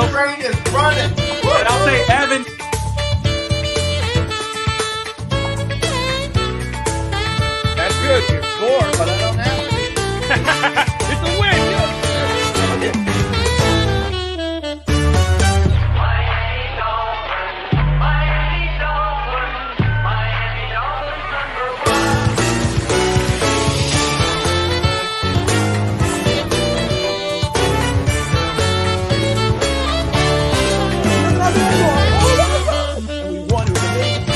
know, train is running. and I'll say Evan. That's good. You're score, but I don't have to. It's a win. And we won. It was amazing.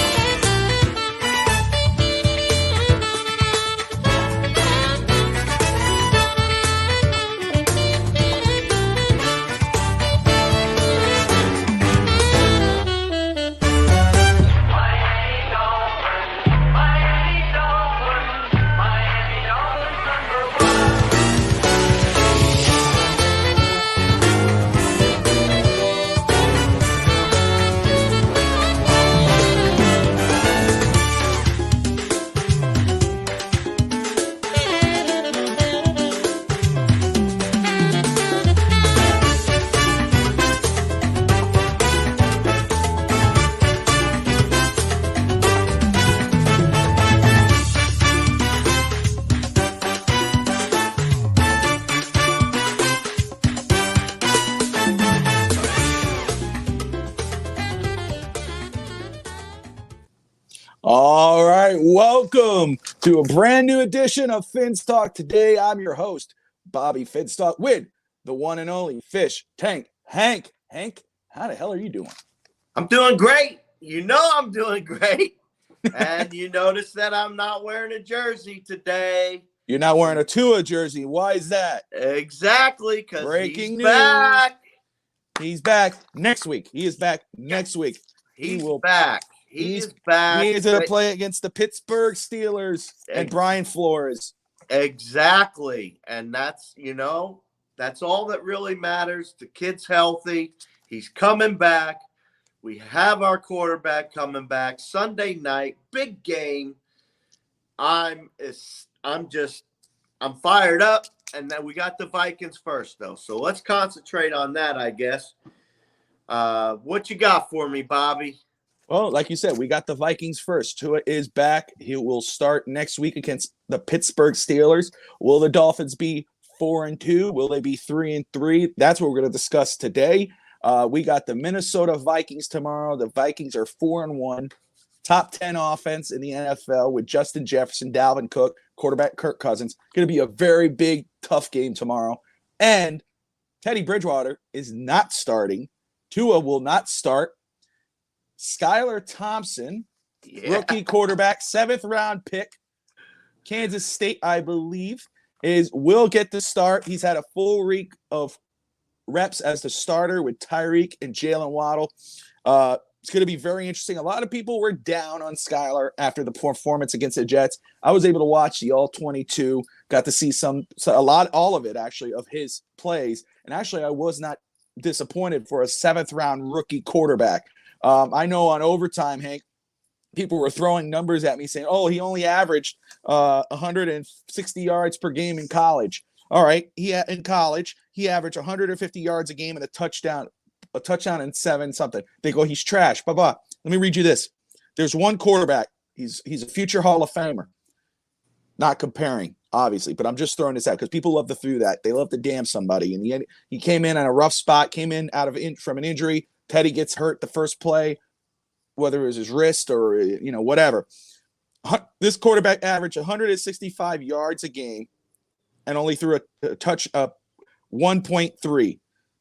All right, welcome to a brand new edition of Fins Talk. Today, I'm your host, Bobby Finstock, with the one and only Fish Tank Hank. Hank, how the hell are you doing? I'm doing great. You know I'm doing great. And you notice that I'm not wearing a jersey today. You're not wearing a Tua jersey. Why is that? Exactly, because Breaking he's news. back. He's back next week. He is back next week. He's will- back. He's back. He is going to play against the Pittsburgh Steelers and Brian Flores. Exactly. And that's, that's all that really matters. The kid's healthy. He's coming back. We have our quarterback coming back Sunday night. Big game. I'm fired up. And then we got the Vikings first, though. So let's concentrate on that, I guess. What you got for me, Bobby? Well, like you said, we got the Vikings first. Tua is back. He will start next week against the Pittsburgh Steelers. Will the Dolphins be 4-2? Will they be 3-3? That's what we're going to discuss today. We got the Minnesota Vikings tomorrow. The Vikings are 4-1, top 10 offense in the NFL with Justin Jefferson, Dalvin Cook, quarterback Kirk Cousins. Going to be a very big, tough game tomorrow. And Teddy Bridgewater is not starting. Tua will not start. Skylar Thompson, rookie quarterback, 7th round pick, Kansas State, I believe, will get the start. He's had a full week of reps as the starter with Tyreek and Jalen Waddle. It's going to be very interesting. A lot of people were down on Skylar after the performance against the Jets. I was able to watch the all 22, got to see all of it actually of his plays, and actually I was not disappointed for a 7th round rookie quarterback. I know on overtime, Hank, people were throwing numbers at me saying, oh, he only averaged 160 yards per game in college. All right. In college, he averaged 150 yards a game and a touchdown and 7 something. They go, he's trash. Blah, blah. Let me read you this. There's one quarterback. He's a future Hall of Famer. Not comparing, obviously, but I'm just throwing this out because people love to do that. They love to damn somebody. And he came in on a rough spot, came in from an injury. Teddy gets hurt the first play, whether it was his wrist or, whatever. This quarterback averaged 165 yards a game and only threw a 1.3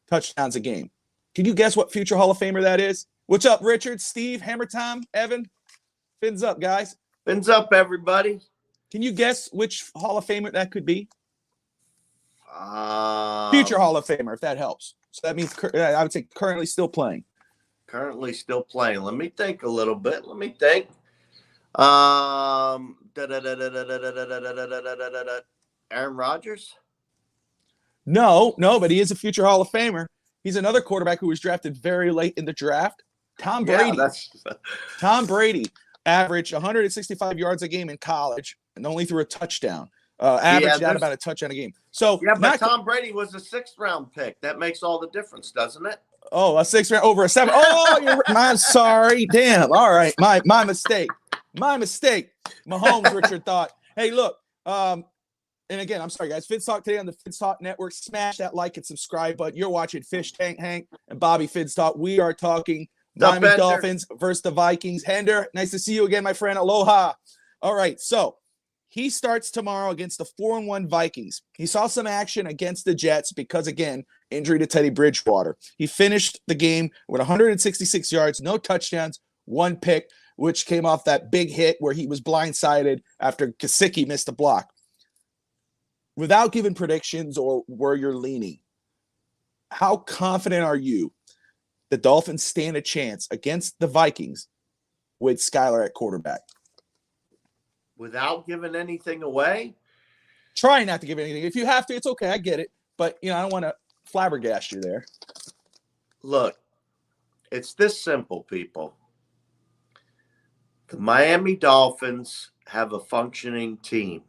touchdowns a game. Can you guess what future Hall of Famer that is? What's up, Richard, Steve, Hammer Time, Evan? Fins up, guys. Fins up, everybody. Can you guess which Hall of Famer that could be? Future Hall of Famer, if that helps. So that means I would say currently still playing. Currently still playing. Let me think a little bit. Aaron Rodgers? No, but he is a future Hall of Famer. He's another quarterback who was drafted very late in the draft. Tom Brady. Tom Brady averaged 165 yards a game in college and only threw a touchdown. Averaged out about a touchdown a game. So but Tom Brady was a 6th round pick. That makes all the difference, doesn't it? Oh, a 6 over a 7. Oh, I'm sorry. Damn. All right. My mistake. My mistake. Mahomes, Richard thought. Hey, look. And again, I'm sorry, guys. Fitz Talk today on the Fitz Talk Network. Smash that like and subscribe button. You're watching Fish Tank Hank and Bobby Fitz Talk. We are talking Miami Dolphins versus the Vikings. Hender, nice to see you again, my friend. Aloha. All right, so he starts tomorrow against the 4-1 Vikings. He saw some action against the Jets because, again, injury to Teddy Bridgewater. He finished the game with 166 yards, no touchdowns, 1 pick, which came off that big hit where he was blindsided after Gesicki missed a block. Without giving predictions or where you're leaning, how confident are you the Dolphins stand a chance against the Vikings with Skylar at quarterback? Without giving anything away? Try not to give anything. If you have to, it's okay. I get it. But, I don't want to flabbergast you there. Look, it's this simple, people. The Miami Dolphins have a functioning team.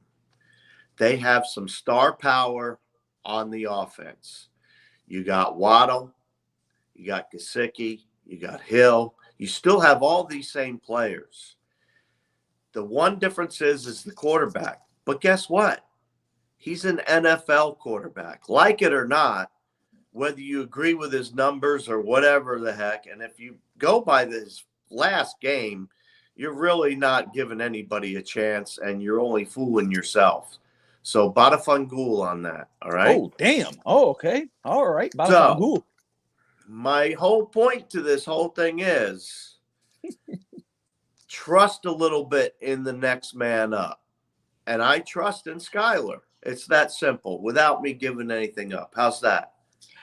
They have some star power on the offense. You got Waddle, you got Gesicki, you got Hill. You still have all these same players. The one difference is the quarterback. But guess what? He's an NFL quarterback. Like it or not, whether you agree with his numbers or whatever the heck, and if you go by this last game, you're really not giving anybody a chance, and you're only fooling yourself. So, bada fangul on that, all right? Oh, damn. Oh, okay. All right. Bada fangul. My whole point to this whole thing is trust a little bit in the next man up. And I trust in Skylar. It's that simple, without me giving anything up. How's that?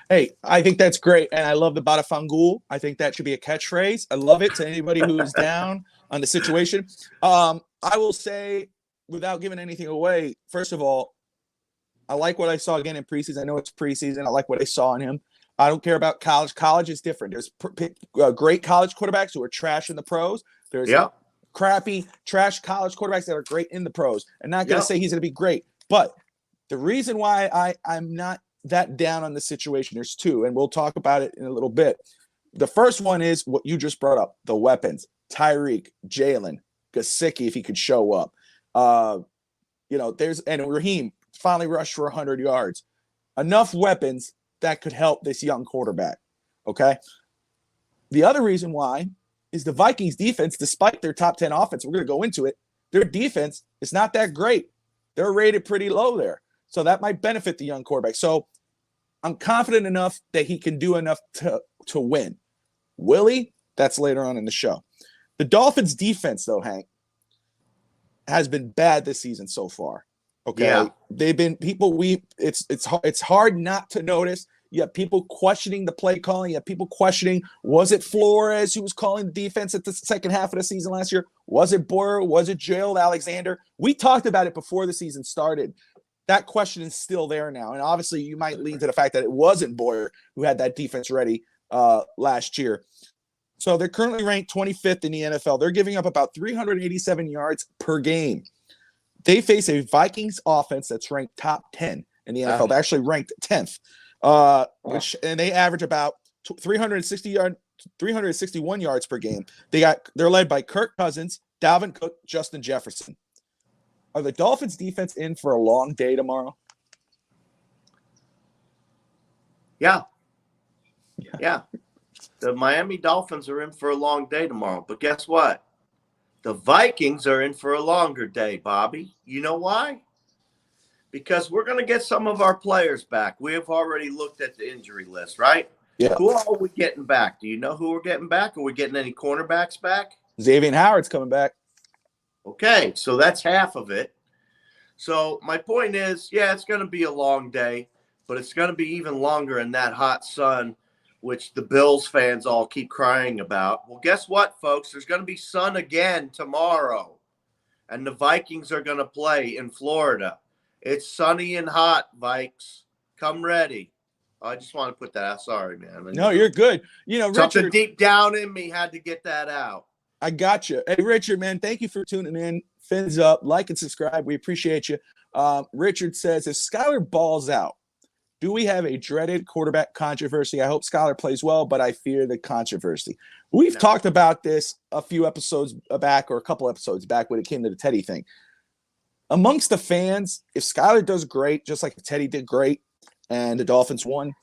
Hey, I think that's great. And I love the bada fangul. I think that should be a catchphrase. I love it to anybody who is down on the situation. I will say, without giving anything away, first of all, I like what I saw again in preseason. I know it's preseason. I like what I saw in him. I don't care about college. College is different. There's great college quarterbacks who are trash in the pros. There's crappy, trash college quarterbacks that are great in the pros. I'm not going to say he's going to be great. But the reason why I'm not that down on the situation, there's two, and we'll talk about it in a little bit. The first one is what you just brought up, the weapons. Tyreek, Jalen, Gesicki, if he could show up. And Raheem finally rushed for 100 yards. Enough weapons that could help this young quarterback. Okay. The other reason why is the Vikings defense, despite their top 10 offense, we're going to go into it, their defense is not that great. They're rated pretty low there. So that might benefit the young quarterback. So I'm confident enough that he can do enough to win. Will he? That's later on in the show. The Dolphins defense, though, Hank, has been bad this season so far. Okay. Yeah. They've been it's hard not to notice. You have people questioning the play calling. You have people questioning, was it Flores who was calling the defense at the second half of the season last year? Was it Boyer? Was it Gerald Alexander? We talked about it before the season started. That question is still there now. And obviously you might lean to the fact that it wasn't Boyer who had that defense ready last year. So they're currently ranked 25th in the NFL. They're giving up about 387 yards per game. They face a Vikings offense that's ranked top 10 in the NFL. They're actually ranked 10th. And they average about 361 yards per game. They're led by Kirk Cousins, Dalvin Cook, Justin Jefferson. Are the Dolphins defense in for a long day tomorrow? Yeah. The Miami Dolphins are in for a long day tomorrow. But guess what? The Vikings are in for a longer day, Bobby. You know why? Because we're going to get some of our players back. We have already looked at the injury list, right? Yeah. Who are we getting back? Do you know who we're getting back? Are we getting any cornerbacks back? Xavier Howard's coming back. Okay, so that's half of it. So my point is, it's going to be a long day, but it's going to be even longer in that hot sun, which the Bills fans all keep crying about. Well, guess what, folks? There's going to be sun again tomorrow, and the Vikings are going to play in Florida. It's sunny and hot, Vikes. Come ready. I just want to put that out. Sorry, man. No, you're good. Something deep down in me had to get that out. I got you. Hey, Richard, man, thank you for tuning in. Fins up, like and subscribe. We appreciate you. Richard says, if Skylar balls out, Do we have a dreaded quarterback controversy? I hope Skylar plays well, but I fear the controversy. We've talked about this a few episodes back or a couple episodes back when it came to the Teddy thing. Amongst the fans, if Skylar does great, just like Teddy did great, and the Dolphins won,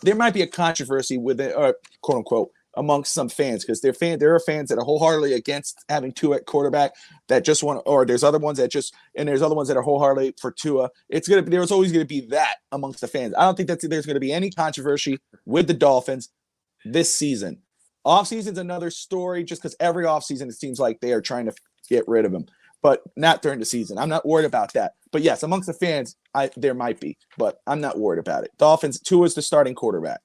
there might be a controversy with it, or quote unquote, amongst some fans, because there are fans that are wholeheartedly against having Tua at quarterback that just want, or there's other ones that are wholeheartedly for Tua. There's always going to be that amongst the fans. I don't think that there's going to be any controversy with the Dolphins this season. Offseason's another story, just because every offseason it seems like they are trying to get rid of him, but not during the season. I'm not worried about that. But yes, amongst the fans, there might be, but I'm not worried about it. Dolphins, Tua's the starting quarterback.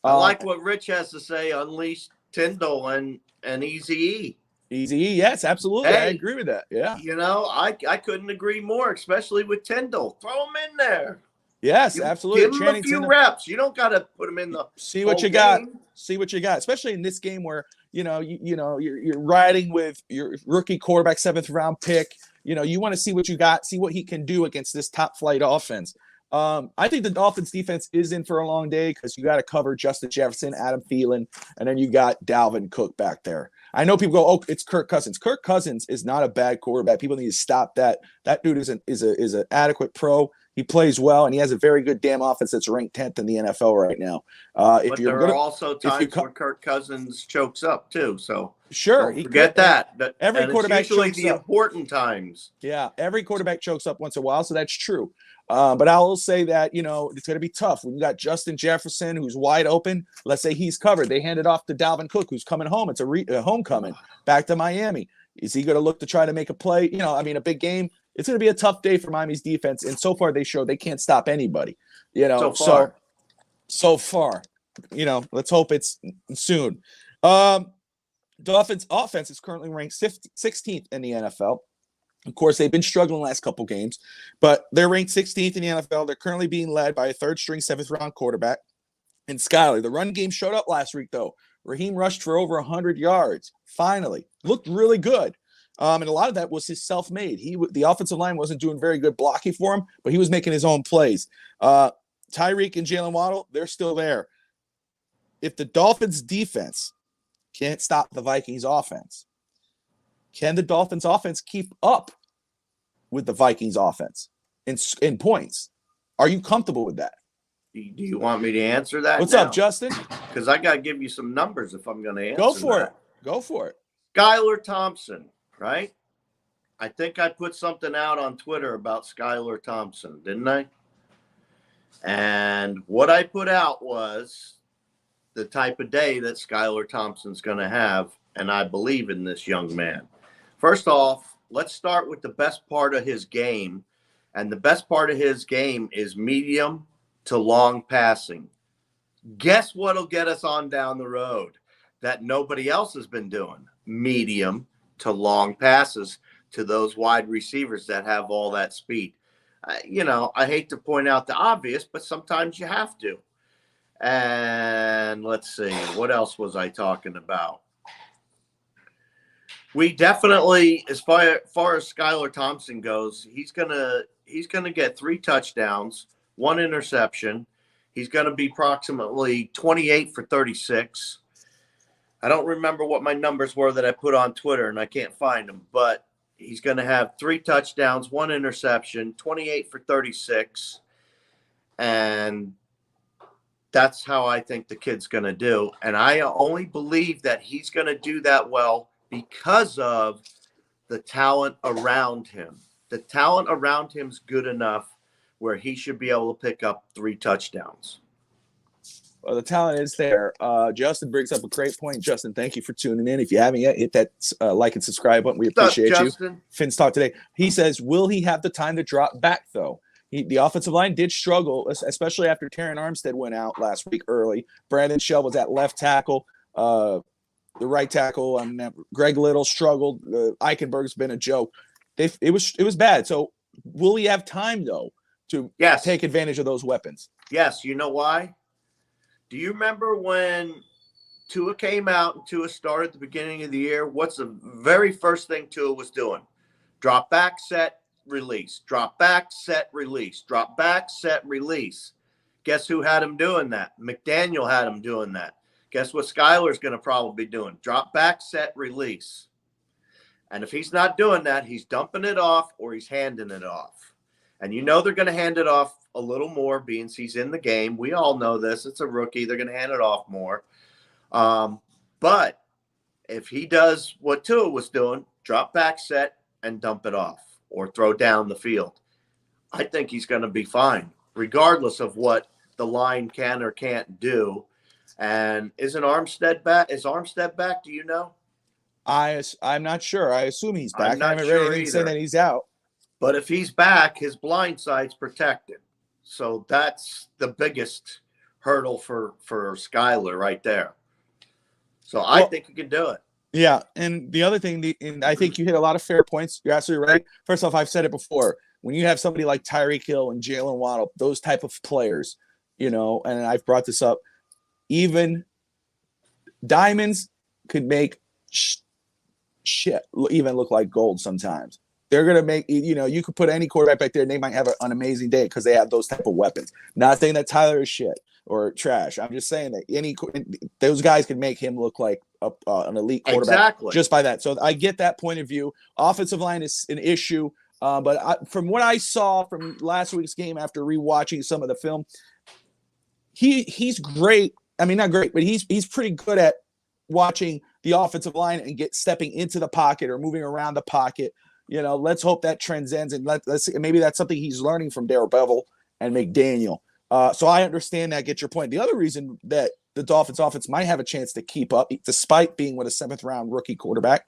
I like what Rich has to say. Unleash Tyndall and Easy-E. Easy-E, yes, absolutely. Hey, I agree with that. Yeah. I couldn't agree more, especially with Tyndall. Throw him in there. Yes, absolutely. Give him a few reps. You don't got to put him in the see what you got. See what you got, especially in this game where you're riding with your rookie quarterback, 7th round pick. You want to see what you got, see what he can do against this top flight offense. I think the Dolphins defense is in for a long day because you got to cover Justin Jefferson, Adam Thielen, and then you got Dalvin Cook back there. I know people go, "Oh, it's Kirk Cousins." Kirk Cousins is not a bad quarterback. People need to stop that. That dude is an adequate pro. He plays well, and he has a very good damn offense that's ranked 10th in the NFL right now. But there are also times where Kirk Cousins chokes up too. So sure, don't forget that. Every quarterback usually chokes the up. Important times. Yeah, every quarterback chokes up once in a while, so that's true. But I will say that, it's going to be tough. When you got Justin Jefferson, who's wide open, let's say he's covered. They hand it off to Dalvin Cook, who's coming home. It's a homecoming back to Miami. Is he going to look to try to make a play? A big game. It's going to be a tough day for Miami's defense. And so far, they show they can't stop anybody. So far. Let's hope it's soon. Dolphins offense is currently ranked 16th in the NFL. Of course, they've been struggling the last couple games, but they're ranked 16th in the NFL. They're currently being led by a third-string, 7th-round quarterback in Skylar. The run game showed up last week, though. Raheem rushed for over 100 yards. Finally, looked really good, and a lot of that was his self-made. The offensive line wasn't doing very good blocking for him, but he was making his own plays. Tyreek and Jalen Waddle, they're still there. If the Dolphins' defense can't stop the Vikings' offense, can the Dolphins offense keep up with the Vikings offense in points? Are you comfortable with that? Do you want me to answer that? What's up, Justin? Because I got to give you some numbers if I'm going to answer. Go for it. Skylar Thompson, right? I think I put something out on Twitter about Skylar Thompson, didn't I? And what I put out was the type of day that Skylar Thompson's going to have, and I believe in this young man. First off, let's start with the best part of his game. And the best part of his game is medium to long passing. Guess what'll get us on down the road that nobody else has been doing? Medium to long passes to those wide receivers that have all that speed. I hate to point out the obvious, but sometimes you have to. And let's see, what else was I talking about? We definitely, as far as Skylar Thompson goes, he's gonna get 3 touchdowns, 1 interception. He's gonna be approximately 28 for 36. I don't remember what my numbers were that I put on Twitter, and I can't find them. But he's gonna have 3 touchdowns, 1 interception, 28 for 36, and that's how I think the kid's gonna do. And I only believe that he's gonna do that well because of the talent around him. The talent around him's good enough where he should be able to pick up 3 touchdowns. Well, the talent is there. Justin brings up a great point. Justin, thank you for tuning in. If you haven't yet, hit that like and subscribe button. We appreciate you. Finn's Talk today. He says, will he have the time to drop back, though? The offensive line did struggle, especially after Terran Armstead went out last week early. Brandon Shell was at left tackle. The right tackle, Greg Little struggled. Eichenberg's been a joke. It was bad. So will he have time, though, to take advantage of those weapons? Yes. You know why? Do you remember when Tua came out and Tua started at the beginning of the year? What's the very first thing Tua was doing? Drop back, set, release. Drop back, set, release. Drop back, set, release. Guess who had him doing that? McDaniel had him doing that. Guess what Skylar's going to probably be doing? Drop back, set, release. And if he's not doing that, he's dumping it off or he's handing it off. And you know they're going to hand it off a little more, being he's in the game. We all know this. It's a rookie. They're going to hand it off more. But if he does what Tua was doing, drop back, set, and dump it off or throw down the field, I think he's going to be fine, regardless of what the line can or can't do. And isn't Armstead back? Is Armstead back? Do you know? I'm not sure. I assume he's back. I'm not I haven't sure read anything saying that he's out. But if he's back, his blind side's protected. So that's the biggest hurdle for Skylar right there. So I think he can do it. Yeah, and the other thing, and I think you hit a lot of fair points. You're absolutely right. First off, I've said it before. When you have somebody like Tyreek Hill and Jalen Waddle, those type of players, and I've brought this up, even diamonds could make shit even look like gold sometimes. They're going to make, you could put any quarterback back there and they might have an amazing day because they have those type of weapons. Not saying that Tyler is shit or trash. I'm just saying that those guys could make him look like an elite quarterback just by that. So I get that point of view. Offensive line is an issue. But from what I saw from last week's game after rewatching some of the film, he's great. I mean, not great, but he's pretty good at watching the offensive line and stepping into the pocket or moving around the pocket. Let's hope that transcends, and maybe that's something he's learning from Darrell Bevel and McDaniel. So I understand that. Get your point. The other reason that the Dolphins offense might have a chance to keep up, despite being with a 7th-round rookie quarterback,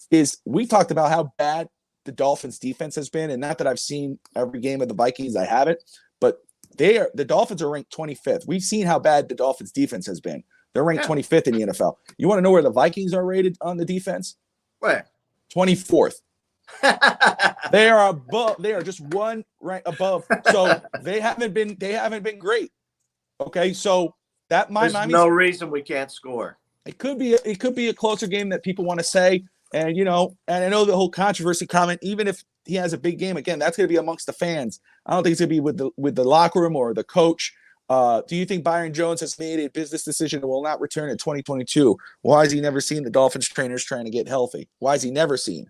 is we talked about how bad the Dolphins defense has been, and not that I've seen every game of the Vikings, I haven't, but the Dolphins are ranked 25th. We've seen how bad the Dolphins defense has been. They're ranked 25th in the NFL. You want to know where the Vikings are rated on the defense? Where? 24th. They are above. They are just one rank above. So they haven't been great. Okay, so that there's no reason we can't score. It could be a closer game that people want to say, and and I know the whole controversy comment. Even if he has a big game, again, that's going to be amongst the fans. I don't think it's going to be with the locker room or the coach. Do you think Byron Jones has made a business decision and will not return in 2022? Why has he never seen the Dolphins trainers trying to get healthy? Why has he never seen?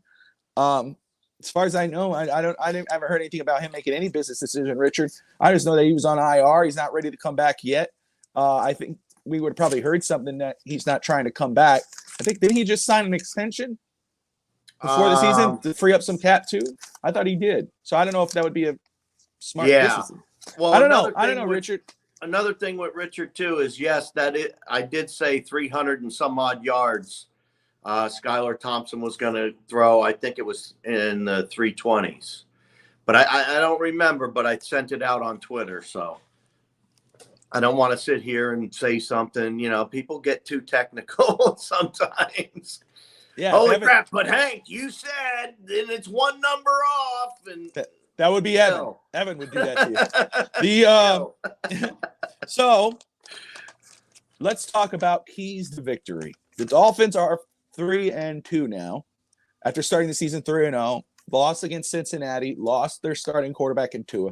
As far as I know, I haven't heard anything about him making any business decision, Richard. I just know that he was on IR. He's not ready to come back yet. I think we would have probably heard something that he's not trying to come back. I think, didn't he just sign an extension before the season to free up some cap too? I thought he did. So I don't know if that would be a smart business. Well, I don't know, Richard. Another thing with Richard too is I did say 300 and some odd yards. Skylar Thompson was going to throw. I think it was in the 320s, but I don't remember. But I sent it out on Twitter, so I don't want to sit here and say something. People get too technical sometimes. Yeah. Holy crap! But Hank, you said, and it's one number off, and that would be Evan. Evan would do that to you. So let's talk about keys to victory. The Dolphins are 3-2 now, after starting the season 3-0. Lost against Cincinnati, lost their starting quarterback in Tua.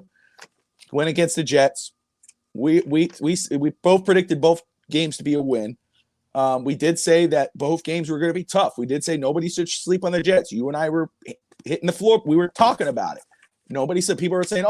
Win against the Jets. We both predicted both games to be a win. We did say that both games were going to be tough. We did say nobody should sleep on the Jets. You and I were hitting the floor. We were talking about it. Nobody said, people were saying,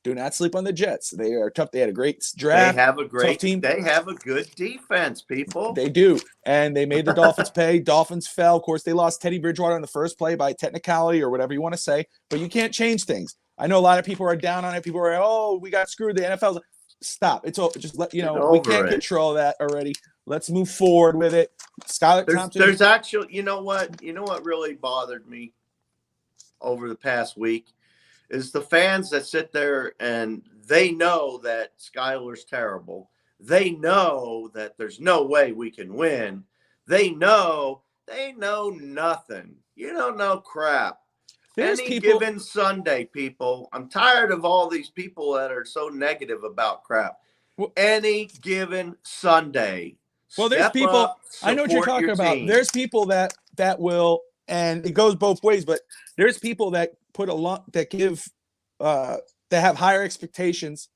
do not sleep on the Jets. They are tough. They had a great draft. They have a great team. They have a good defense, people. They do. And they made the Dolphins pay. Dolphins fell. Of course, they lost Teddy Bridgewater in the first play by technicality or whatever you want to say, but you can't change things. I know a lot of people are down on it. People are, we got screwed. The NFL. Stop. It's over. Just let, we can't control that already. Let's move forward with it. Skylar Thompson. There's actually, you know what really bothered me over the past week is the fans that sit there and they know that Skylar's terrible. They know that there's no way we can win. They know nothing. You don't know crap. Given Sunday, people, I'm tired of all these people that are so negative about crap. Any given Sunday. Well, there's people up, I know what you're talking about. Team. There's people that will, and it goes both ways, but there's people that put a lot that give that have higher expectations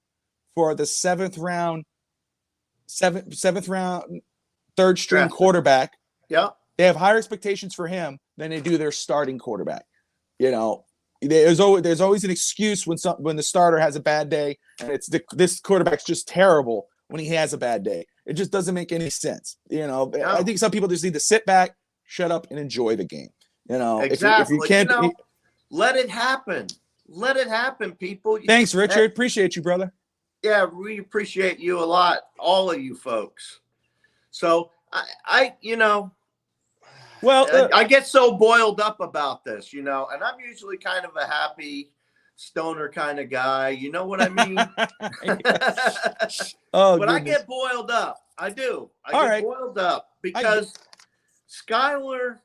for the seventh round, third string quarterback. Yeah. They have higher expectations for him than they do their starting quarterback. You know, there's always an excuse when the starter has a bad day, and it's this quarterback's just terrible when he has a bad day. It just doesn't make any sense. You know, no. I think some people just need to sit back, shut up, and enjoy the game. You know, exactly. If you can't, let it happen. Let it happen, people. Thanks, Richard. Appreciate you, brother. Yeah, we appreciate you a lot, all of you folks. So I get so boiled up about this, and I'm usually kind of a happy stoner kind of guy. You know what I mean? But I get boiled up. I do. I get boiled up because Skylar,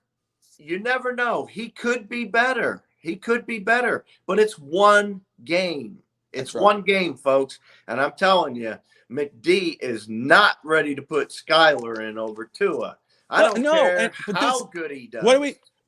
you never know. He could be better. But it's one game. It's one game, folks. And I'm telling you, McD is not ready to put Skylar in over Tua. I don't care how good he does.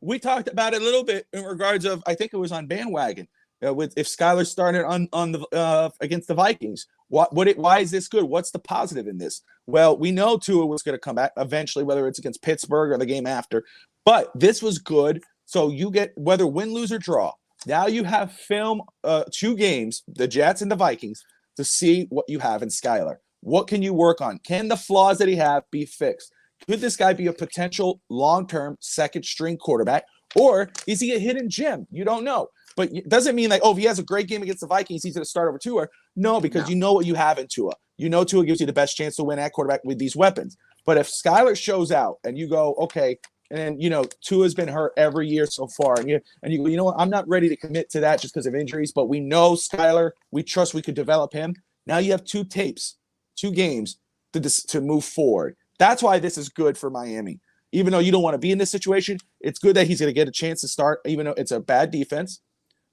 We talked about it a little bit in regards of, I think it was on Bandwagon, with if Skylar started on the against the Vikings. Why is this good? What's the positive in this? Well, we know Tua was going to come back eventually, whether it's against Pittsburgh or the game after. But this was good. So you get whether win, lose, or draw. Now you have film 2 games, the Jets and the Vikings, to see what you have in Skylar. What can you work on? Can the flaws that he have be fixed? Could this guy be a potential long-term second-string quarterback? Or is he a hidden gem? You don't know. But it doesn't mean if he has a great game against the Vikings, he's going to start over Tua. No, because you know what you have in Tua. You know Tua gives you the best chance to win at quarterback with these weapons. But if Skylar shows out and you go, okay, and Tua's been hurt every year so far, and you go, you know what, I'm not ready to commit to that just because of injuries, but we know Skylar, we trust we could develop him. Now you have 2 games to move forward. That's why this is good for Miami. Even though you don't want to be in this situation, it's good that he's going to get a chance to start, even though it's a bad defense,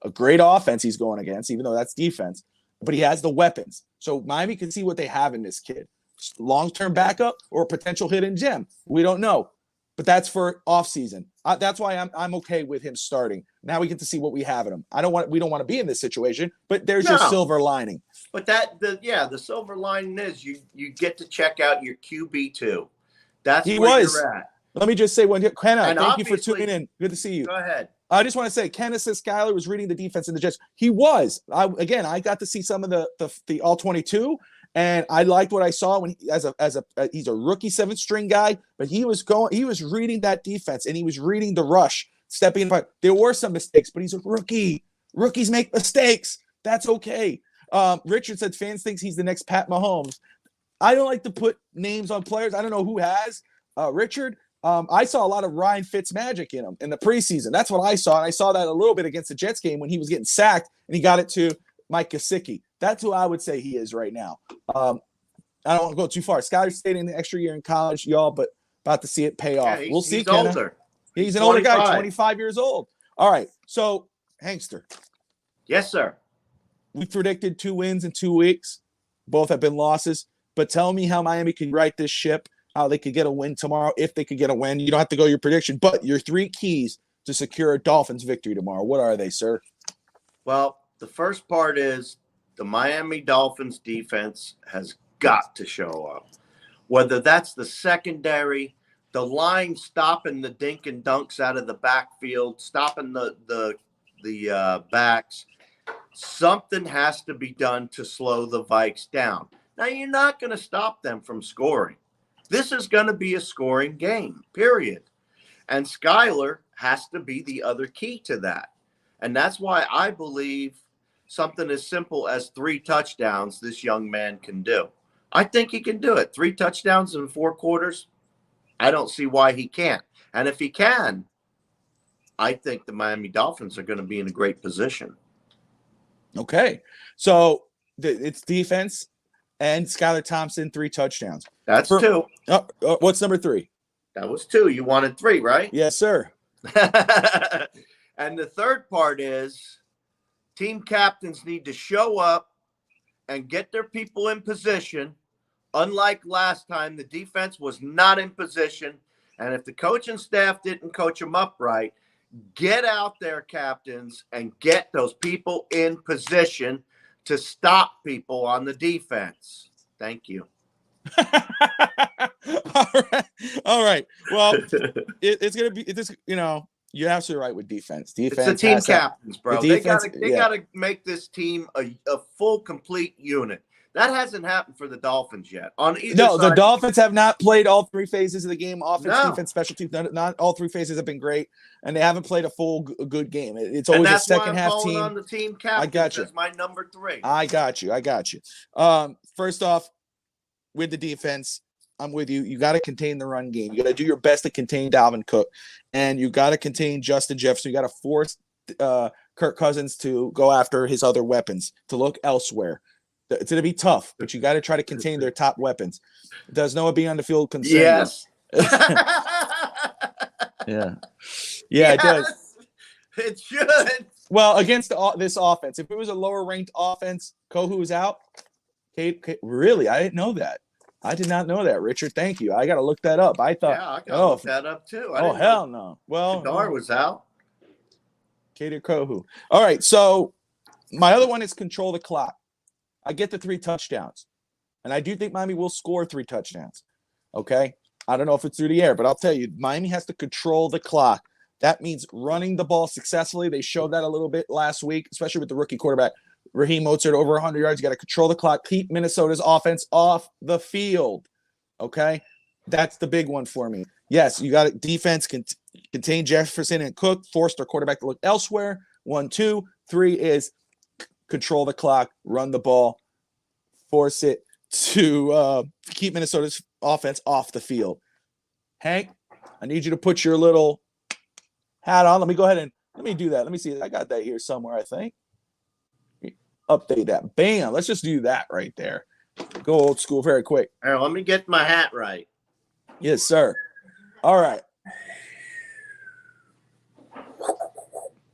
a great offense he's going against, even though that's defense, but he has the weapons. So Miami can see what they have in this kid. Long-term backup or potential hidden gem. We don't know. But that's for offseason. That's why I'm okay with him starting. Now we get to see what we have in him. We don't want to be in this situation, but there's your silver lining. But the silver lining is you get to check out your QB too. That's where you're at. Let me just say Kenna, thank you for tuning in. Good to see you. Go ahead. I just want to say, Kenna says Skylar was reading the defense in the Jets. He was. I got to see some of the all 22. And I liked what I saw when he's a rookie 7th string guy, but he was reading that defense and he was reading the rush, stepping in front. There were some mistakes, but he's a rookie. Rookies make mistakes. That's okay. Richard said fans thinks he's the next Pat Mahomes. I don't like to put names on players. I don't know who has. Richard, I saw a lot of Ryan Fitzmagic in him in the preseason. That's what I saw. And I saw that a little bit against the Jets game when he was getting sacked and he got it to Mike Gesicki. That's who I would say he is right now. I don't want to go too far. Skylar stayed in the extra year in college, y'all, but about to see it pay off. We'll see. He's older. He's an older guy, 25 years old. All right. So, Hankster. Yes, sir. We predicted 2 wins in 2 weeks. Both have been losses. But tell me how Miami could right this ship, how they could get a win tomorrow, if they could get a win. You don't have to go your prediction, but your 3 keys to secure a Dolphins victory tomorrow. What are they, sir? Well, the first part is the Miami Dolphins defense has got to show up. Whether that's the secondary, the line stopping the dink and dunks out of the backfield, stopping the backs, something has to be done to slow the Vikes down. Now, you're not going to stop them from scoring. This is going to be a scoring game, period. And Skylar has to be the other key to that. And that's why I believe something as simple as 3 touchdowns this young man can do. I think he can do it. 3 touchdowns in 4 quarters. I don't see why he can't. And if he can, I think the Miami Dolphins are going to be in a great position. Okay. So it's defense and Skylar Thompson, 3 touchdowns. That's 2. What's number 3? That was 2. You wanted 3, right? Yes, sir. And the third part is team captains need to show up and get their people in position. Unlike last time, the defense was not in position. And if the coaching staff didn't coach them up right, get out there, captains, and get those people in position to stop people on the defense. Thank you. All right. Well, it's gonna be this. You're absolutely right with defense. It's the Defense. team captains, bro. They defense, gotta make this team a full, complete unit. That hasn't happened for the Dolphins yet. The Dolphins have not played all three phases of the game. Offense, No. defense, special teams. Not all three phases have been great, and they haven't played a full good game. It's always a second half team. On the team captains. I got you. As my number 3. I got you. First off, with the defense, I'm with you. You got to contain the run game. You got to do your best to contain Dalvin Cook, and you got to contain Justin Jefferson. You got to force Kirk Cousins to go after his other weapons, to look elsewhere. It's going to be tough, but you got to try to contain their top weapons. Does Noah being on the field concern? Yes. Yeah, yes, it does. It should. Well, against this offense, if it was a lower ranked offense, Kohu's out. Really, I didn't know that. I did not know that, Richard. Thank you. I got to look that up. I thought. Yeah, I got to look that up too. Hell no. Well, Kadar was out. Kader Kohu. All right, so my other one is control the clock. I get the 3 touchdowns, and I do think Miami will score 3 touchdowns. Okay, I don't know if it's through the air, but I'll tell you, Miami has to control the clock. That means running the ball successfully. They showed that a little bit last week, especially with the rookie quarterback Raheem Mostert, over 100 yards. You got to control the clock, keep Minnesota's offense off the field. Okay, that's the big one for me. Yes, you got to defense contain Jefferson and Cook, force their quarterback to look elsewhere. 1, 2, 3 is control the clock, run the ball, force it to keep Minnesota's offense off the field. Hank, I need you to put your little hat on. Let me go ahead and let me do that. Let me see. I got that here somewhere, I think. Update that. Bam. Let's just do that right there. Go old school very quick. All right, let me get my hat right. Yes, sir. All right.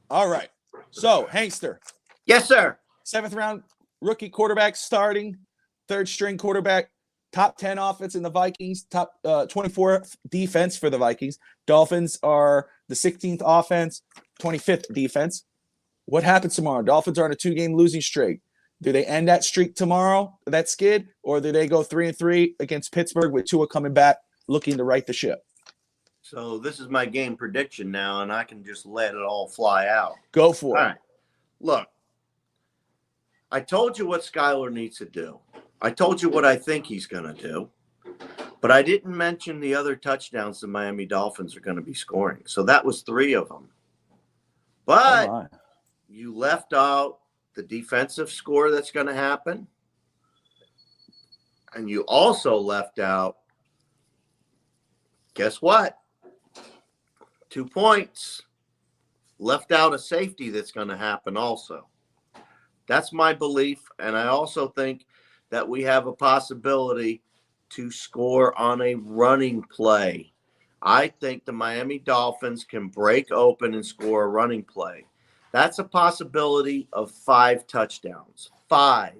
All right. So, Hankster. Yes, sir. 7th round rookie quarterback starting, 3rd string quarterback, top 10 offense in the Vikings, top 24th defense for the Vikings. Dolphins are the 16th offense, 25th defense. What happens tomorrow? Dolphins are on a 2-game losing streak. Do they end that streak tomorrow, that skid, or do they go 3-3 against Pittsburgh with Tua coming back looking to right the ship? So this is my game prediction now, and I can just let it all fly out. Go for it. All right. Look, I told you what Skylar needs to do. I told you what I think he's going to do. But I didn't mention the other touchdowns the Miami Dolphins are going to be scoring. So that was 3 of them. But you left out the defensive score that's going to happen. And you also left out, guess what? 2 points. Left out a safety that's going to happen also. That's my belief. And I also think that we have a possibility to score on a running play. I think the Miami Dolphins can break open and score a running play. That's a possibility of 5 touchdowns. 5,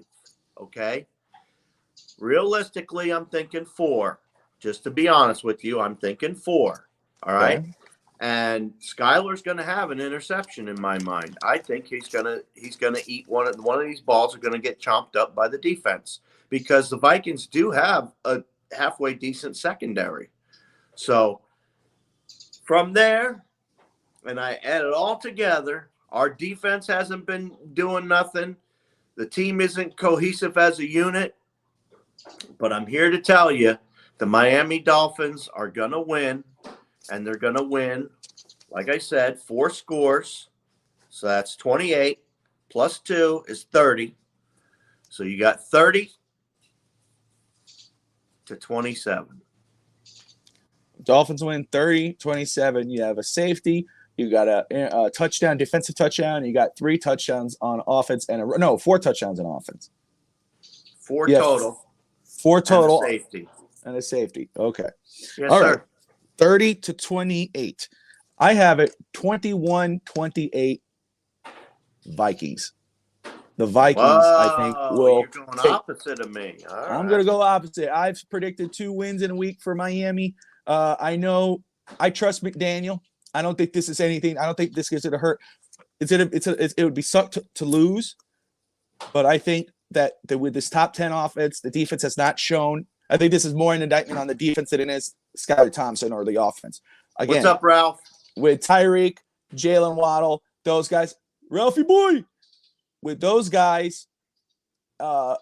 okay? Realistically, I'm thinking 4. Just to be honest with you, I'm thinking 4, all right? Okay. And Skylar's going to have an interception in my mind. I think he's going to eat one of these balls are going to get chomped up by the defense because the Vikings do have a halfway decent secondary. So from there, and I add it all together, our defense hasn't been doing nothing. The team isn't cohesive as a unit. But I'm here to tell you, the Miami Dolphins are going to win. And they're going to win, like I said, 4 scores. So that's 28 plus 2 is 30. So you got 30 to 27. Dolphins win 30-27. You have a safety. You got a touchdown, defensive touchdown. You got 3 touchdowns on offense and 4 touchdowns on offense. 4 total. 4 total. And a safety. And a safety. Okay. Yes, all sir. Right. 30-28. I have it 21-28 Vikings. The Vikings, I think, will. You're going opposite of me. All right. I'm going to go opposite. I've predicted 2 wins in a week for Miami. I know I trust McDaniel. I don't think this is anything. I don't think this is going to hurt. It would be sucked to lose. But I think that with this top 10 offense, the defense has not shown. I think this is more an indictment on the defense than it is Skylar Thompson or the offense. Again, what's up, Ralph? With Tyreek, Jalen Waddle, those guys, Ralphie boy, with those guys, I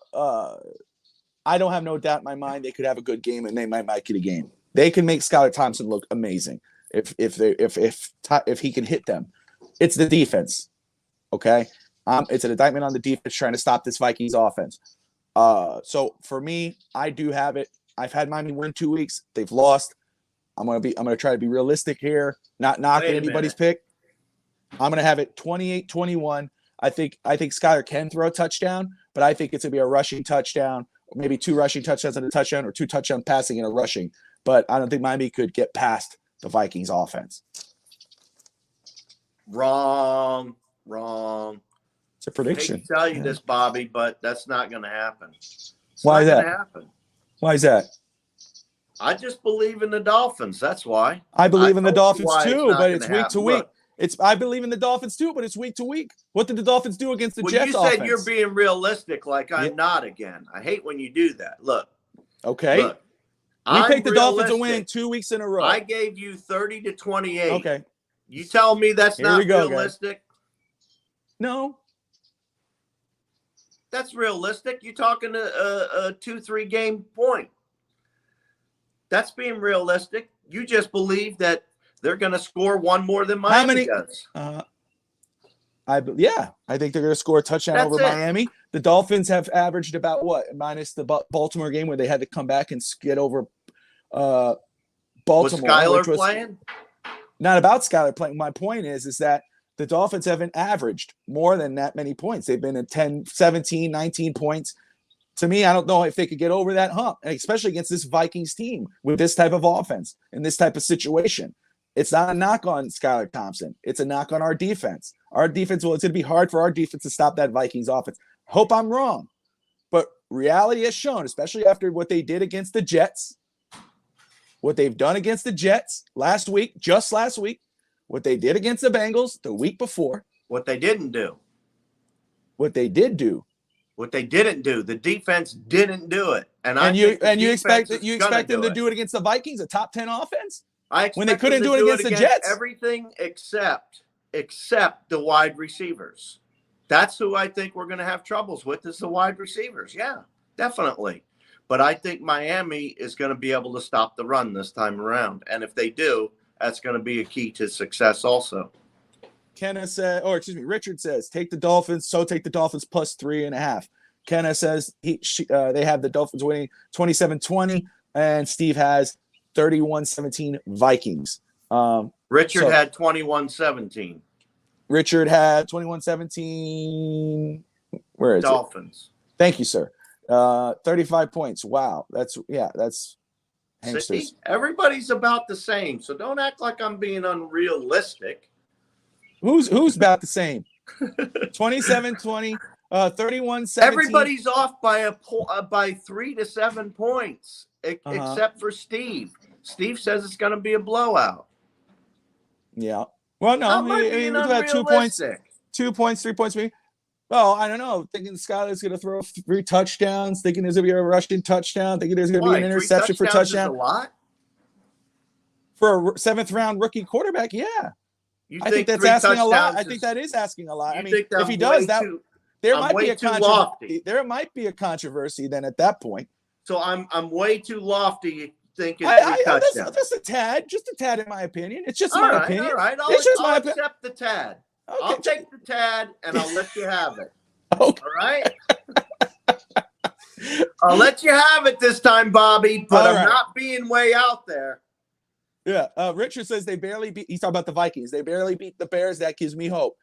don't have no doubt in my mind they could have a good game and they might get a game. They can make Skylar Thompson look amazing if he can hit them. It's the defense, okay? It's an indictment on the defense trying to stop this Vikings offense. So for me, I do have it. I've had Miami win 2 weeks. They've lost. I'm gonna try to be realistic here, not knocking anybody's pick. I'm gonna have it 28-21. I think Skylar can throw a touchdown, but I think it's gonna be a rushing touchdown, or maybe 2 rushing touchdowns and a touchdown, or 2 touchdown passing and a rushing. But I don't think Miami could get past the Vikings offense. Wrong. It's a prediction. I hate to tell you this, Bobby, but that's not going to happen. Why is that? Happen. Why is that? I just believe in the Dolphins. That's why. I believe in the Dolphins too, but it's week to week. Look, I believe in the Dolphins too, but it's week to week. What did the Dolphins do against the Jets? You said offense? you're being realistic, like I'm not again. I hate when you do that. Look. Okay. Look, we picked the Dolphins to win 2 weeks in a row. I gave you 30-28. Okay. You tell me that's not realistic? Guys. No. That's realistic. You're talking a 2-3 game point. That's being realistic. You just believe that they're going to score one more than Miami does. I think they're going to score a touchdown over Miami. The Dolphins have averaged about what, minus the Baltimore game where they had to come back and get over Baltimore. Was Skylar playing? Not about Skylar playing. My point is that the Dolphins haven't averaged more than that many points. They've been at 10, 17, 19 points. To me, I don't know if they could get over that hump, and especially against this Vikings team with this type of offense in this type of situation. It's not a knock on Skylar Thompson. It's a knock on our defense. Our defense, it's going to be hard for our defense to stop that Vikings offense. Hope I'm wrong, but reality has shown, especially after what they did against the Jets, what they've done against the Jets just last week, what they did against the Bengals the week before. What they didn't do. What they did do. What they didn't do. The defense didn't do it. You expect them to do it against the Vikings, a top 10 offense? When they couldn't do it against the Jets? Everything except the wide receivers. That's who I think we're going to have troubles with, is the wide receivers. Yeah, definitely. But I think Miami is going to be able to stop the run this time around. And if they do, that's going to be a key to success also. Richard says, take the Dolphins plus 3.5. Kenna says they have the Dolphins winning 27-20, and Steve has 31-17 Vikings. Richard had 21-17. Richard had 21-17. Where is Dolphins. It? Thank you, sir. 35 points. Wow. That's hamsters. See, everybody's about the same, so don't act like I'm being unrealistic. Who's about the same? 27-20, 31-17. Everybody's off by 3 to 7 points, except for Steve. Steve says it's going to be a blowout. Yeah. Well, no, we've had 2 points, 3 points. Maybe. Well, I don't know. Thinking Skylar's going to throw 3 touchdowns. Thinking there's going to be a rushing touchdown. Thinking there's going to be an interception for touchdown. Is a lot for a 7th-round rookie quarterback. Yeah. I think that's asking a lot. I think that is asking a lot. I mean, if he does that, there might be a controversy. There might be a controversy then at that point. So I'm way too lofty thinking that's a tad, just a tad in my opinion. It's just my opinion. All right, I'll accept the tad. Okay. I'll take the tad and I'll let you have it. Okay. All right. I'll let you have it this time, Bobby, but I'm not being way out there. Yeah. Richard says they barely beat. He's talking about the Vikings. They barely beat the Bears. That gives me hope.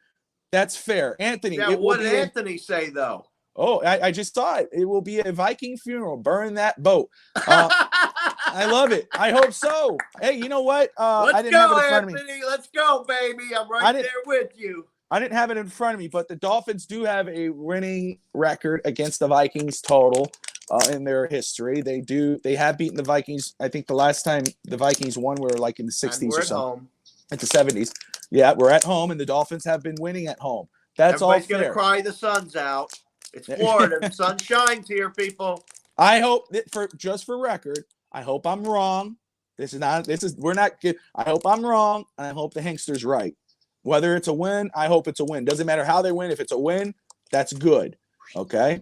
That's fair. Anthony. Yeah, what did Anthony say, though? Oh, I just saw it. It will be a Viking funeral. Burn that boat. I love it. I hope so. Hey, you know what? Let's go, Anthony. Let's go, baby. I'm right there with you. I didn't have it in front of me, but the Dolphins do have a winning record against the Vikings total in their history. They have beaten the Vikings. I think the last time the Vikings won were like in the 60s or something. At the 70s. Yeah, we're at home, and the Dolphins have been winning at home. That's all fair. Everybody's going to cry the sun's out. It's Florida. Sun shines here, people. I hope that for record, I hope I'm wrong. We're not good. I hope I'm wrong, and I hope the Hankster's right. Whether it's a win, I hope it's a win. Doesn't matter how they win. If it's a win, that's good. Okay.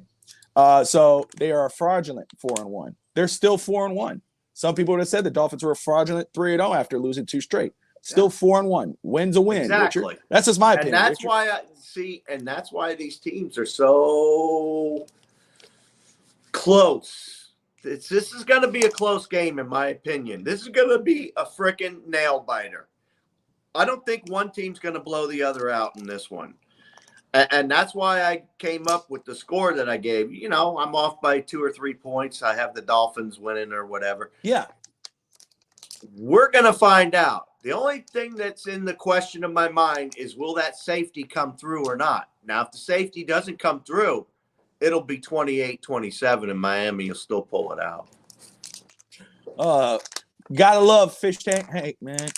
So they are a fraudulent 4-1. They're still 4-1. Some people would have said the Dolphins were a fraudulent 3-0 after losing 2 straight. Still 4-1. Win's a win. Exactly. Richard. That's just my opinion. And that's why I see, and that's why these teams are so close. This is going to be a close game, in my opinion. This is going to be a freaking nail biter. I don't think one team's going to blow the other out in this one. And that's why I came up with the score that I gave. You know, I'm off by 2 or 3 points. I have the Dolphins winning or whatever. Yeah. We're going to find out. The only thing that's in the question of my mind is, will that safety come through or not? Now, if the safety doesn't come through, it'll be 28-27, and Miami will still pull it out. Gotta love Fish Tank Hank, man.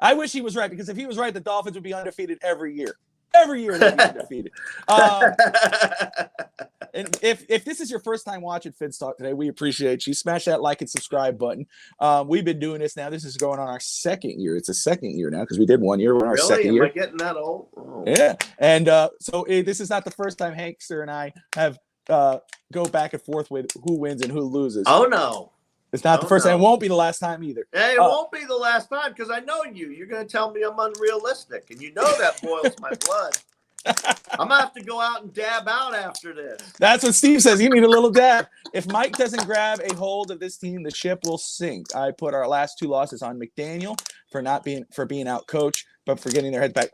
I wish he was right, because if he was right, the Dolphins would be undefeated every year. Every year they'd be undefeated. And if this is your first time watching Fitz Talk today, we appreciate you. Smash that like and subscribe button. We've been doing this now. This is going on our second year. It's a second year now, because we did 1 year. We're on our second year. Am I getting that old? Oh. Yeah. And so this is not the first time Hankster and I have go back and forth with who wins and who loses. Oh, no. It's not the first time. It won't be the last time either. Hey, it won't be the last time, because I know you. You're going to tell me I'm unrealistic, and you know that boils my blood. I'm going to have to go out and dab out after this. That's what Steve says. You need a little dab. If Mike doesn't grab a hold of this team, the ship will sink. I put our last 2 losses on McDaniel for being out coached, but for getting their heads back.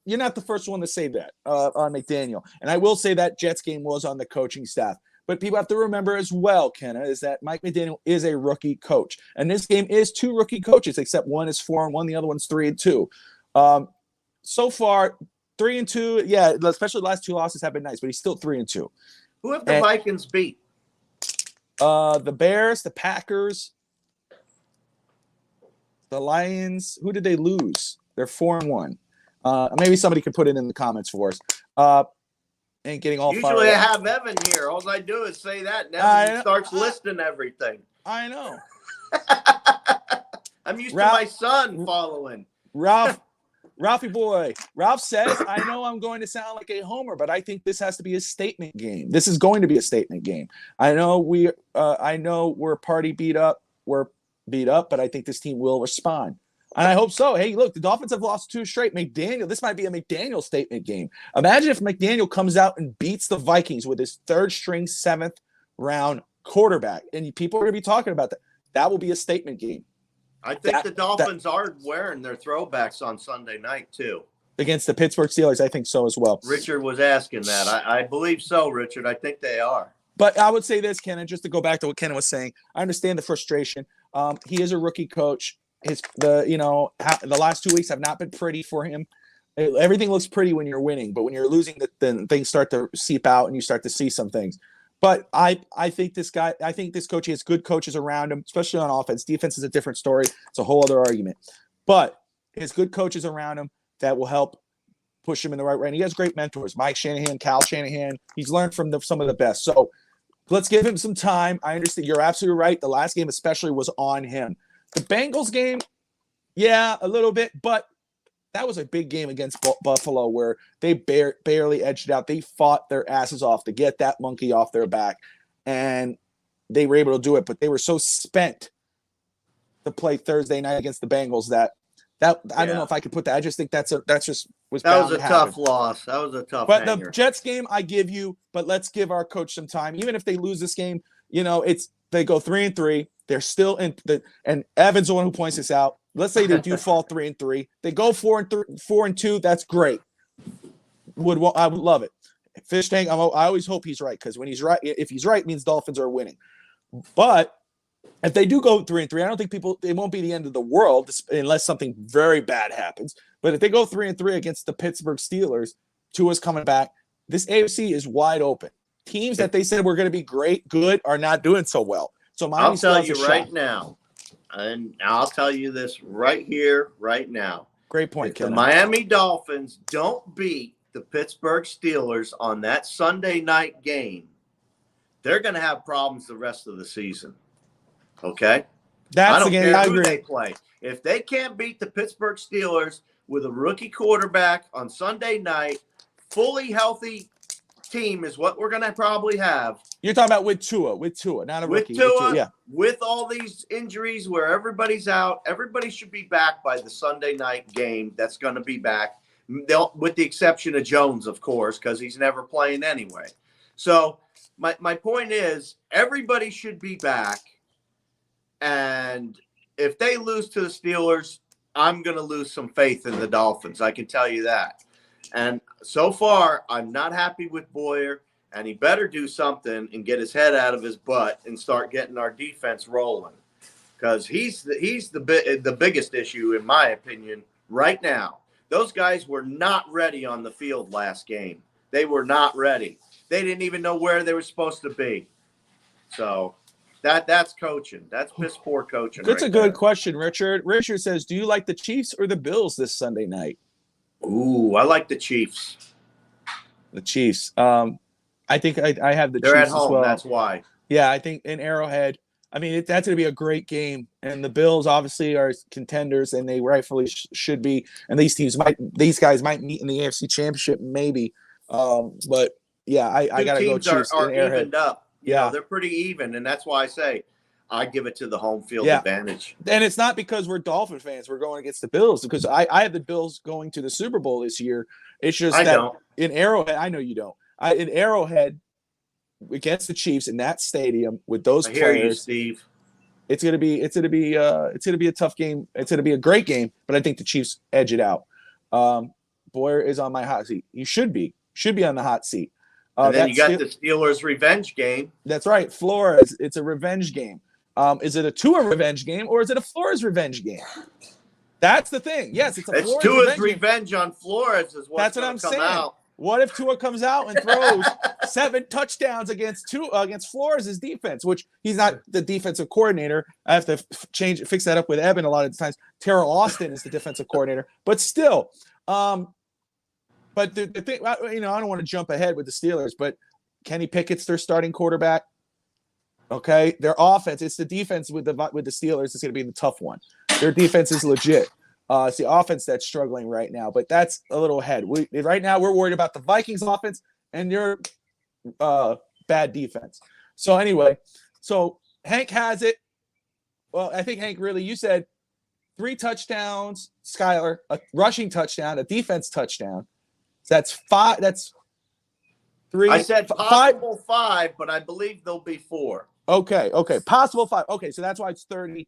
You're not the first one to say that on McDaniel. And I will say that Jets game was on the coaching staff. But people have to remember as well, Kenna, is that Mike McDaniel is a rookie coach. And this game is 2 rookie coaches, except one is 4-1, the other one's 3-2. So far, 3-2, yeah, especially the last 2 losses have been nice, but he's still 3-2. Who have the Vikings beat? The Bears, the Packers, the Lions. Who did they lose? They're 4-1. Maybe somebody could put it in the comments for us. Ain't getting all fired up. Usually I have Evan here. All I do is say that. Now he starts listing everything. I know. I'm used to my son following. Ralphie boy. Ralph says, I know I'm going to sound like a homer, but I think this has to be a statement game. This is going to be a statement game. I know we're party beat up. We're beat up, but I think this team will respond. And I hope so. Hey, look, the Dolphins have lost 2 straight. This might be a McDaniel statement game. Imagine if McDaniel comes out and beats the Vikings with his 3rd-string, 7th-round quarterback. And people are going to be talking about that. That will be a statement game. I think the Dolphins are wearing their throwbacks on Sunday night, too. Against the Pittsburgh Steelers, I think so as well. Richard was asking that. I believe so, Richard. I think they are. But I would say this, Ken, just to go back to what Ken was saying, I understand the frustration. He is a rookie coach. The last 2 weeks have not been pretty for him. Everything looks pretty when you're winning, but when you're losing, then things start to seep out and you start to see some things. But I think this coach, he has good coaches around him, especially on offense. Defense is a different story. It's a whole other argument. But he has good coaches around him that will help push him in the right way. And he has great mentors, Mike Shanahan, Cal Shanahan. He's learned from some of the best. So let's give him some time. I understand. You're absolutely right. The last game especially was on him. The Bengals game, yeah, a little bit, but that was a big game against Buffalo where they barely edged it out. They fought their asses off to get that monkey off their back, and they were able to do it, but they were so spent to play Thursday night against the Bengals that I don't know if I could put that. I just think that was a tough loss. That was a tough But hanger. The Jets game, I give you, but let's give our coach some time. Even if they lose this game, they go 3-3. They're still in and Evan's the one who points this out. Let's say they do fall 3-3. They go 4-2. That's great. I would love it. Fish Tank. I always hope he's right, because when he's right, if he's right, it means Dolphins are winning. But if they do go 3-3, I don't think it won't be the end of the world unless something very bad happens. But if they go 3-3 against the Pittsburgh Steelers, Tua's coming back. This AFC is wide open. Teams that they said were going to be good are not doing so well. So I'll tell you right now, and I'll tell you this right here, right now. Great point, If the Miami Dolphins don't beat the Pittsburgh Steelers on that Sunday night game, they're going to have problems the rest of the season. Okay? That's I don't the game. care I who agree. they play. If they can't beat the Pittsburgh Steelers with a rookie quarterback on Sunday night, fully healthy team is what we're going to probably have. You're talking about with Tua, not a rookie. With Tua, yeah. with all these injuries where everybody's out, everybody should be back by the Sunday night game. That's going to be back, with the exception of Jones, of course, because he's never playing anyway. So my point is, everybody should be back. And if they lose to the Steelers, I'm going to lose some faith in the Dolphins. I can tell you that. And so far, I'm not happy with Boyer, and he better do something and get his head out of his butt and start getting our defense rolling, because he's the biggest issue, in my opinion, right now. Those guys were not ready on the field last game. They were not ready. They didn't even know where they were supposed to be. So that's coaching. That's piss poor coaching. That's right a good there. question, Richard. Richard says, do you like the Chiefs or the Bills this Sunday night? Ooh, I like the Chiefs. The Chiefs. I think I have the They're Chiefs at home. as well. That's why. Yeah, I think in Arrowhead. I mean, that's going to be a great game. And the Bills obviously are contenders, and they rightfully should be. And these guys might meet in the AFC Championship, maybe. But yeah, I got to go Chiefs are in Arrowhead. evened up. Yeah, they're pretty even, and that's why I say I give it to the home field Yeah. advantage. And it's not because we're Dolphin fans. We're going against the Bills, because I have the Bills going to the Super Bowl this year. It's just I that don't. in Arrowhead, I know you don't. In Arrowhead against the Chiefs in that stadium with those I hear you, players, Steve. it's gonna be a tough game. It's gonna be a great game, but I think the Chiefs edge it out. Boyer is on my hot seat. He should be on the hot seat. And then you got the Steelers revenge game. That's right, Flores. It's a revenge game. Is it a Tua revenge game, or is it a Flores revenge game? That's the thing. Yes, it's a It's Flores Tua's revenge revenge on Flores is what's That's what gonna I'm come saying. out. What if Tua comes out and throws 7 touchdowns against Flores' defense, which he's not the defensive coordinator. I have to fix that up with Evan a lot of times. Terrell Austin is the defensive coordinator, but still. But the thing, I don't want to jump ahead with the Steelers, but Kenny Pickett's their starting quarterback. Okay, their offense. It's the defense with the Steelers. It's going to be the tough one. Their defense is legit. It's the offense that's struggling right now, but that's a little ahead. Right now we're worried about the Vikings offense and your bad defense. So anyway, Hank has it. Well, I think Hank, really, you said 3 touchdowns, Skylar, a rushing touchdown, a defense touchdown. So that's 5. That's 3. I said possible 5, but I believe there'll be 4. Okay. Possible 5. Okay, so that's why it's 30,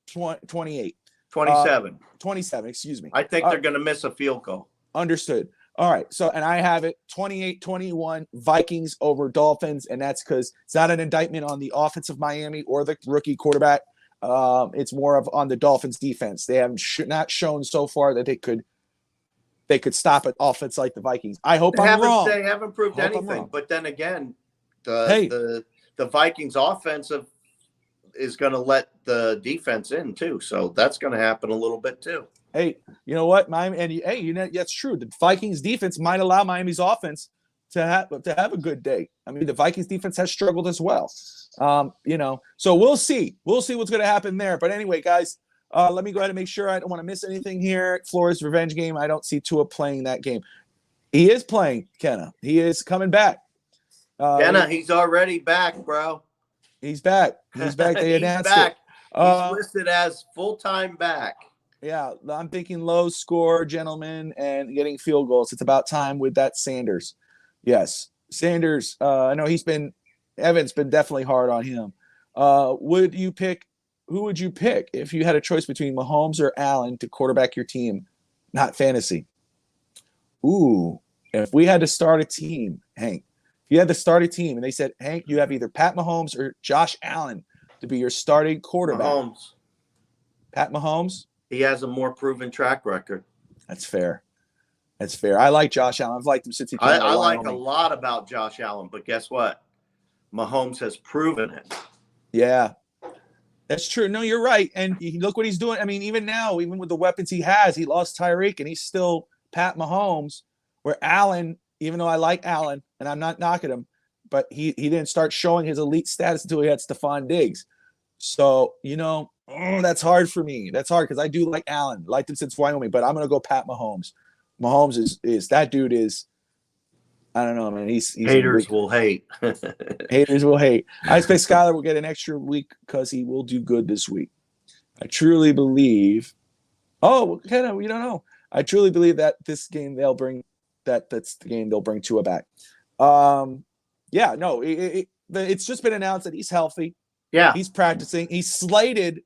28. 27. 27, excuse me. I think they're going to miss a field goal. Understood. All right. So, and I have it 28-21 Vikings over Dolphins. And that's because it's not an indictment on the offense of Miami or the rookie quarterback. It's more of on the Dolphins defense. They have not shown so far that they could stop an offense like the Vikings. I hope I'm wrong. They haven't proved anything. But then again, the Vikings offensive is going to let the defense in too. So that's going to happen a little bit too. Hey, you know what, Miami? And that's true. The Vikings defense might allow Miami's offense to have a good day. I mean, the Vikings defense has struggled as well. So we'll see. We'll see what's going to happen there. But anyway, guys, let me go ahead and make sure I don't want to miss anything here. Flores revenge game. I don't see Tua playing that game. He is playing, Kenna. He is coming back. Kenna, he's already back, bro. He's back. He's back. They announced back. it. He's listed as full-time back. Yeah, I'm thinking low score, gentlemen, and getting field goals. It's about time with that Sanders. Yes, Sanders. I know Evan's been definitely hard on him. Who would you pick if you had a choice between Mahomes or Allen to quarterback your team, not fantasy? Ooh, if we had to start a team, Hank. You had to start a team, and they said, Hank, you have either Pat Mahomes or Josh Allen to be your starting quarterback. Mahomes. Pat Mahomes? He has a more proven track record. That's fair. I like Josh Allen. I've liked him since he came out of I like Wyoming. a lot about Josh Allen, but guess what? Mahomes has proven it. Yeah, that's true. No, you're right. And look what he's doing. I mean, even now, even with the weapons he has, he lost Tyreek, and he's still Pat Mahomes. where Allen, even though I like Allen and I'm not knocking him, but he didn't start showing his elite status until he had Stephon Diggs. So, that's hard for me. That's hard because I do like Allen, liked him since Wyoming, but I'm going to go Pat Mahomes. Mahomes is that dude is, I don't know, man. He's Haters will hate. Haters will hate. I expect Skylar will get an extra week because he will do good this week. I truly believe. Oh, we don't know. I truly believe that this game they'll bring that's the game they'll bring Tua back. It's just been announced that he's healthy. Yeah, he's practicing. He is slated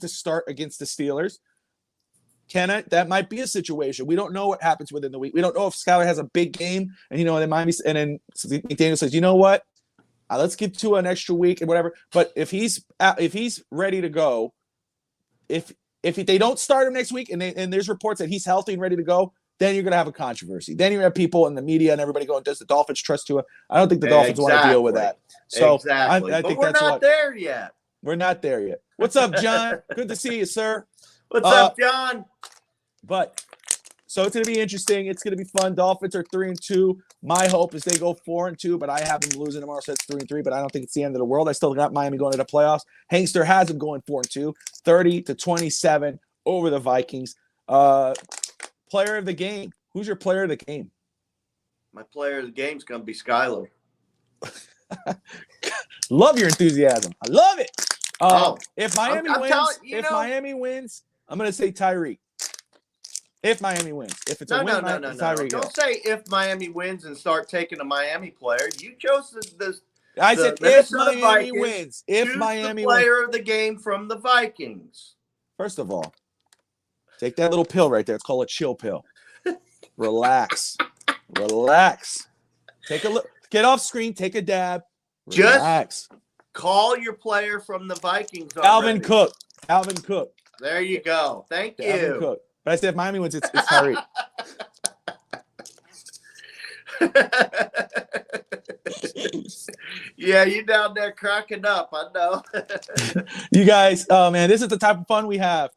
to start against the Steelers. That might be a situation. We don't know what happens within the week. We don't know if Skylar has a big game, and there might be. And then McDaniel says, "You know what? Let's give Tua an extra week and whatever." But if he's ready to go, if they don't start him next week, and there's reports that he's healthy and ready to go, then you're going to have a controversy. Then you're going to have people in the media and everybody going, "Does the Dolphins trust Tua?" I don't think the Dolphins want to deal with that. So exactly. I think we're that's not there yet. We're not there yet. What's up, John? Good to see you, sir. What's up, John? So it's going to be interesting. It's going to be fun. Dolphins are 3-2. My hope is they go 4-2, but I have them losing tomorrow, so it's 3-3. But I don't think it's the end of the world. I still got Miami going to the playoffs. Hangster has them going 4-2, 30-27 over the Vikings. Player of the game. Who's your player of the game? My player of the game is going to be Skylar. Love your enthusiasm. I love it. If Miami wins, I'm going to say Tyreek. If Miami wins. If it's a win, Tyreek. Don't say if Miami wins and start taking a Miami player. You chose this. I said if Miami wins. If Miami wins. Player of the game from the Vikings. First of all, take that little pill right there. It's called a chill pill. Relax. Take a look. Get off screen. Take a dab. Relax. Just call your player from the Vikings already. Alvin Cook. There you go. Thank you. Alvin Cook. But I said if Miami wins, it's Tyreek. Yeah, you down there cracking up. I know. You guys, man, this is the type of fun we have.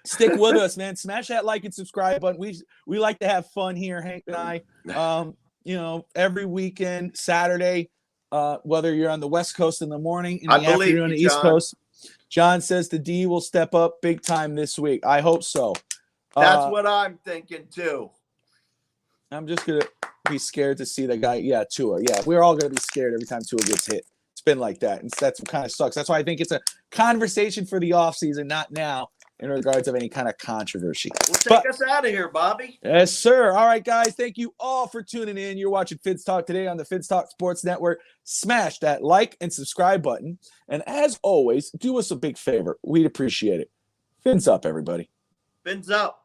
Stick with us, man. Smash that like and subscribe button. We like to have fun here, Hank and I. Every weekend, Saturday, whether you're on the West Coast in the morning, in the afternoon on the East Coast. John says the D will step up big time this week. I hope so. That's what I'm thinking too. I'm just gonna be scared to see that guy. Yeah, Tua. Yeah, we're all gonna be scared every time Tua gets hit. It's been like that, and that's what kind of sucks. That's why I think it's a conversation for the offseason, not now, in regards of any kind of controversy. Well, take us out of here, Bobby. Yes, sir. All right, guys. Thank you all for tuning in. You're watching Fids Talk today on the Fids Talk Sports Network. Smash that like and subscribe button, and as always, do us a big favor. We'd appreciate it. Fins up, everybody. Fins up.